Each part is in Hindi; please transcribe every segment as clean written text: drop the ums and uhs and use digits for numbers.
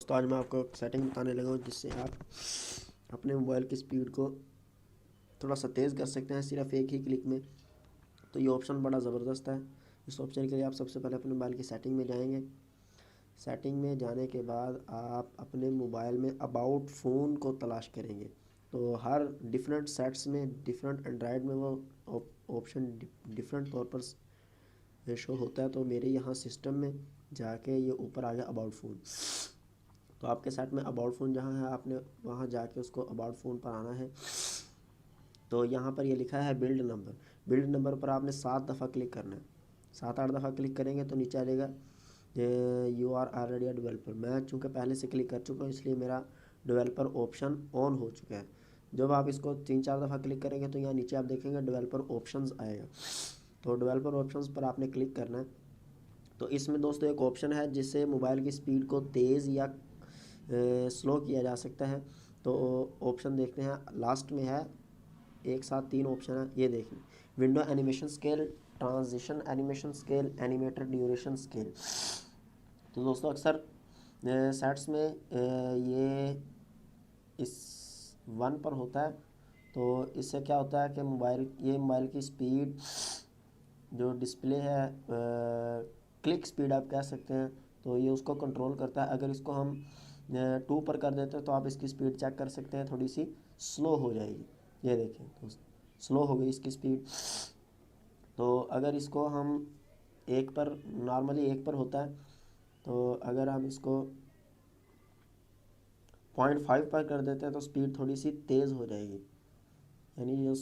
दोस्तों आज मैं आपको एक सेटिंग बताने लगा हूँ जिससे आप अपने मोबाइल की स्पीड को थोड़ा सा तेज़ कर सकते हैं सिर्फ एक ही क्लिक में। तो ये ऑप्शन बड़ा ज़बरदस्त है। इस ऑप्शन के लिए आप सबसे पहले अपने मोबाइल की सेटिंग में जाएंगे। सेटिंग में जाने के बाद आप अपने मोबाइल में अबाउट फ़ोन को तलाश करेंगे। तो हर डिफरेंट सेट्स में, डिफरेंट एंड्रॉयड में वो ऑप्शन डिफरेंट तौर पर शो होता है। तो मेरे यहाँ सिस्टम में जाके ये ऊपर आ गया अबाउट फ़ोन। तो आपके साइट में अबाउट फ़ोन जहाँ है आपने वहाँ जाके उसको अबाउट फ़ोन पर आना है। तो यहाँ पर ये लिखा है बिल्ड नंबर। बिल्ड नंबर पर आपने 7 दफ़ा क्लिक करना है। 7-8 दफ़ा क्लिक करेंगे तो नीचे आ जाएगा you are already a developer. मैं चूँकि पहले से क्लिक कर चुका हूँ इसलिए मेरा डेवलपर ऑप्शन ऑन हो चुका है। जब आप इसको 3-4 दफ़ा क्लिक करेंगे तो यहाँ नीचे आप देखेंगे डेवलपर ऑप्शंस आएगा। तो डेवलपर ऑप्शंस पर आपने क्लिक करना है। तो इसमें दोस्तों एक ऑप्शन है जिससे मोबाइल की स्पीड को तेज़ या स्लो किया जा सकता है। तो ऑप्शन देखते हैं, लास्ट में है, एक साथ 3 ऑप्शन है, ये देखें। Window animation scale, transition animation scale, animator duration scale. तो दोस्तों अक्सर सेट्स में ये इस 1 पर होता है। तो इससे क्या होता है कि मोबाइल की स्पीड जो डिस्प्ले है, क्लिक स्पीड आप कह सकते हैं, तो ये उसको कंट्रोल करता है। अगर इसको हम 2 पर कर देते हैं तो आप इसकी स्पीड चेक कर सकते हैं, थोड़ी सी स्लो हो जाएगी। ये देखें तो स्लो हो गई इसकी स्पीड। तो अगर इसको हम 1 पर, नॉर्मली 1 पर होता है, तो अगर हम इसको 0.5 पर कर देते हैं तो स्पीड थोड़ी सी तेज़ हो जाएगी, यानी जो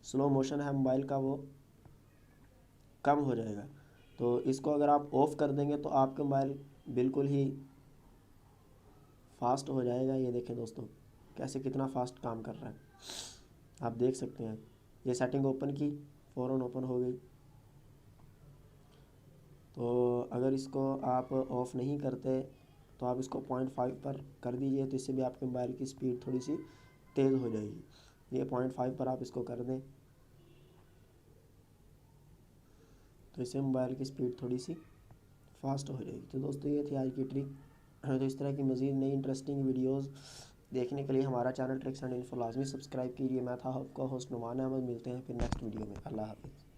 स्लो मोशन है मोबाइल का वो कम हो जाएगा। तो इसको अगर आप ऑफ़ कर देंगे तो आपके मोबाइल बिल्कुल ही फास्ट हो जाएगा। ये देखें दोस्तों कैसे कितना फास्ट काम कर रहा है, आप देख सकते हैं। ये सेटिंग ओपन की, फ़ौरन ओपन हो गई। तो अगर इसको आप ऑफ़ नहीं करते तो आप इसको 0.5 पर कर दीजिए, तो इससे भी आपके मोबाइल की स्पीड थोड़ी सी तेज़ हो जाएगी। ये 0.5 पर आप इसको कर दें तो इससे मोबाइल की स्पीड थोड़ी सी फास्ट हो जाएगी। तो दोस्तों ये थी आज की ट्रिक। तो इस तरह की मज़ीद नई इंटरेस्टिंग वीडियोस देखने के लिए हमारा चैनल ट्रिक्स एंड इन्फो लाजमी सब्सक्राइब कीजिए। मैं था आपका होस्ट नुमान अहमद। मिलते हैं फिर नेक्स्ट वीडियो में। अल्लाह हाफ़िज़।